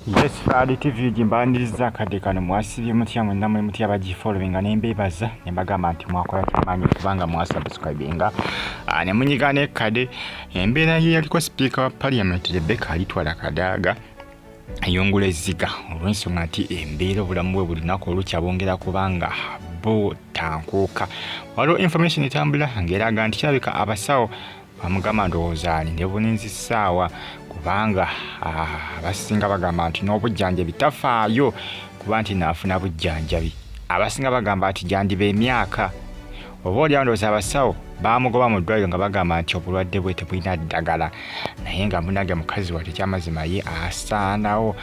Yes, Friday TV jimbaniriza kade kano mwasibye mutya mwenna mwe mutya bagifollowinga nembebaza nembagamba nti mwakola kyamanyi kubanga mwasubscribinga ne munyigane kade embeera ye yaliko speaker wa parliament Rebecca alitwala Kadaga ayongula eziga olw'ensonga nti embeera obulamu bwe buli lunaku olukyabongera kubanga bo tankuuka waliwo information etambula ng'eraga nti kirabika abasawo bamugamba ndowooza alinde buninzi ssaawa kubanga abasinga bagamba nti n'obujjanjabi tafaayo kuba nti naafuna bujjanjabi abasinga bagamba nti gyandiba emyaka oba oli ndowooza abasawo baamugoba mu ddwaliro nga bagamba nti obulwadde bwe tebulina ddagala naye nga munage mukazi wa tekyamazima ye asaanawo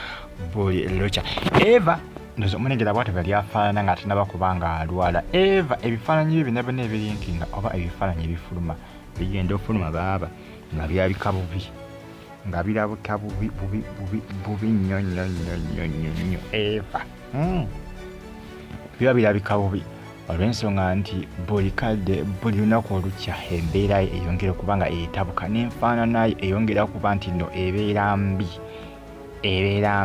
buli lokya eva ndozo munengera bwate bali afaanana nga atanaba kubanga alwala eva ebifaananyi bye byonna ebirinkinga oba ebifaananyi ebifuluma bigenda ofuluma baaba nga birabika bubi nga birabika bubi nnyo eva biba birabika bubi olw'ensonga nti buli kadde buli lunaku olukya embeera eyongera okubanga etabuka n'enfaananayo eyongera okuba nti nno ebeera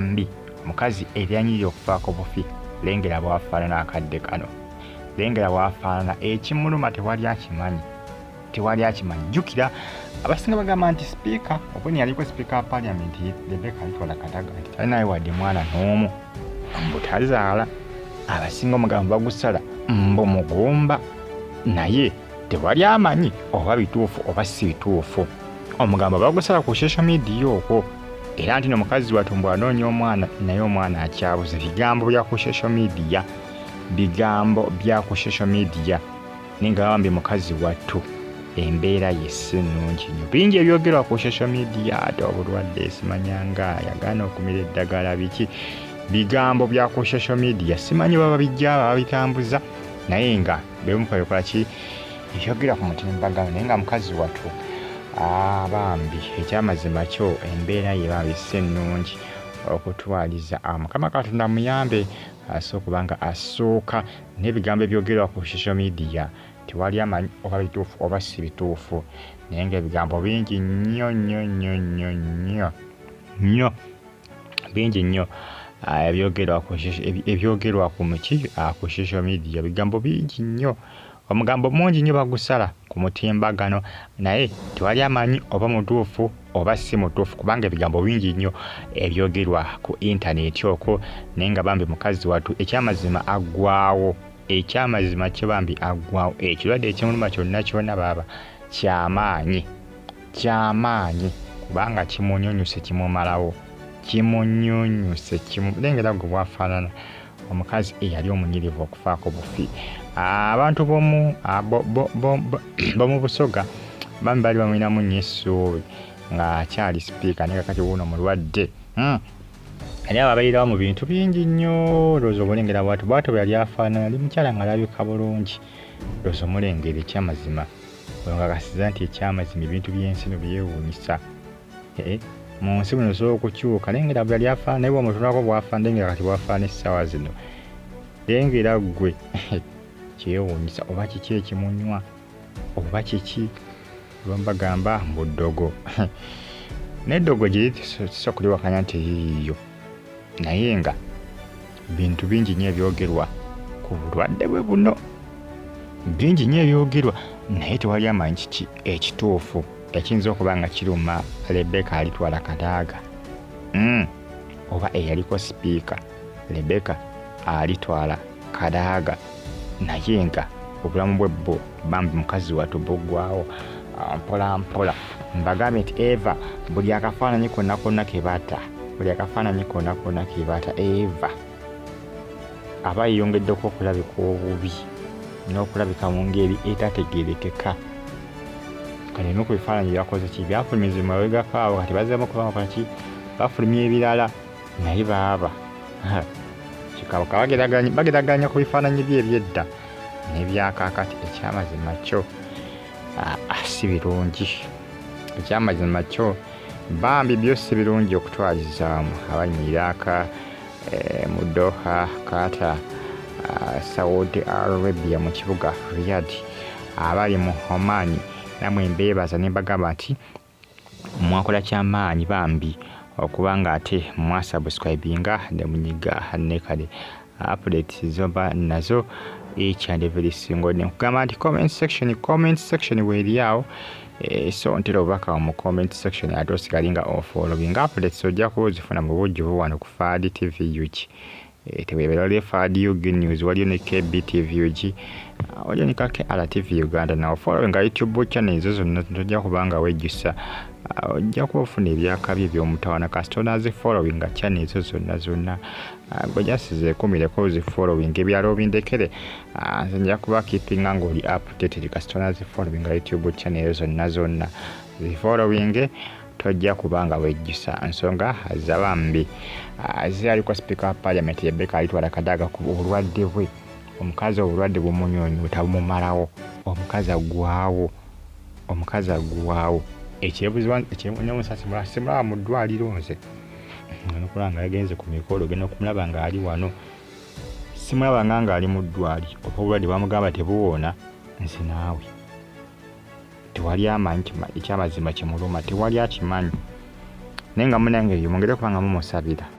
mbi omukazi eryanyirira okufaako bufi lengera bwafaanana akadde kano lengera bwafaanana ekimuluma tewali akimanyi jjukira abasinga bagamba nti speaker obweni yaliko speaker wa parliament Rebecca alitwala Kadaga nti talinayo wadde mwana n'omu mbutazaala abasinga omugambo bagusala mbumugumba naye tewali amanyi oba bituufu oba si bituufu omugambo bagusala ku social media okwo era nti n'omukazi watumbwa anoonya omwana naye omwana akyabuze bigambo bya ku social media ninga bambi mukazi wattu embeera yesi nnungi nnyo bingi ebyogerwa ku social media ate obulwadde simanyanga yagaana okumira eddagala biki bigambo bya ku social media simanyi baba bijja babitambuza naye nga bemukola ki ebyogerwa ku mutimbagano naye nga mukazi wattu Bambi ekyamazima kyo embeera ye babise nnungi okutwaliza Mukama Katonda muyambe asokubanga asooka n'ebigambo ebyogerwa ku social media tewali amanyi oba bituufu oba si bituufu naye ng'ebigambo bingi nnyo bingi nnyo ebyogerwa ku social media bigambo bingi nnyo omugambo mungi nnyo bagusala ku mutimbagano naye tewali amanyi oba mutuufu oba si mutuufu kubanga ebigambo bingi nnyo ebyogerwa ku intaneti okwo naye nga bambi mukazi wattu ekyamazima aggwaawo kye bambi aggwaawo ekirwadde ekimuluma kyonna baaba kyamaanyi kubanga kimunyunyuse kimumalawo lengera gwe bwafaanana omukazi eyali omunyirivu okufaako bufi abantu bomu Busoga bambi bali bamwinamu nnyo essuubi nga akyali sipiika naye kakati wuuno mulwadde ali ababeererawo mu bintu bingi nnyo loozo omulengera bwatu bwe yali afaanana ali mukyala nga alabika bulungi loozo omulengera ekyamazima ngakasiza nti ekyamazima ebintu by'ensi no byewuunyisa mu nsi muno osobola okukyuka lengera bwe yali afaanana naye bw'omutunako bwafaana lengera kati bwafaana essaawa zino lengera ggwe kyewuunyisa oba kiki ekimunywa oba kiki lwambagamba mbuddogo n'eddogo gye tisobola kuliwakanya nti yiiyo naye nga bintu bingi nnyo ebyogerwa ku bulwadde bwe buno bingi nnyo ebyogerwa naye tewali amanyi kiki ekituufu ekiyinza okuba nga kiruma Rebecca alitwala Kadaga oba eyaliko sipiika Rebecca alitwala Kadaga naye nga obulamu bwe bwo bambi mukazi wattu Bugwaawo mpola mbagambye nti eva buli akafaananyi konna kebaata eva aba yeyongeddeko okulabika obubi n'okulabika mu ngeri etategerekeka kale ku bifaananyi byakoze ki byafulumizibwa mabegakaawo kati bazzeemu okubanga ki bafulumya ebirala naye baaba kikabaka bageraganya ku bifaananyi bye ebyedda n'ebyakaakati ekyamazima kyo si birungi ekyamazima kyo bambi byose birungi okutwalizaamu abali mu Iraq mu Doha Qatar Saudi Arabia mu kibuga Riyadh abali mu Oman namwe mbeebaza ne bagamba nti mwakola kyamaanyi bambi okubanga ate mwasubscribinga ne munyiga ne kale updates zoba nazo each and every single day. Kugamba nti comment section weeriawo so ntera obubaka mu comment section ate osigalinga ofollowing updates ojja kuzifuna mu bujjuvu wano ku Fadi TV UG. Teweebera oli Fadi UG News, waliyo ne KB TV UG, waliyo ne KR TV Uganda. Now following YouTube channel ezo zonna tojja kubanga wejjusa, ojja kufuna ebyakabi by'omutawana kasita onazifollowing channel ezo zonna gojasize kumireko zifollowing ebyalo bindekere nja kuba keepinga ng'oli updated kasita onazifollowing YouTube channel ezo zonna zifollowing tojja kubanga wejjusa nsonga za Bambi zali kwa speaker wa parliament yebeka alitwala Kadaga ku obulwadde bwe, omukazi obulwadde bumunyonyo butamumalawo, omukazi agwawo ekyebuzibwa ekyemunyamusasi simulaba mu ddwaliro nze nokulanga yagenze ku mikolo genda okumulaba nga ali wano, simulaba nga ali mu ddwaliro oba obulwadde bamugamba tebuwona. Nze naawe tewali amanyi ekyamazima kimuluma, tewali akimanyi naye nga munange yomongere kubanga mumusabira.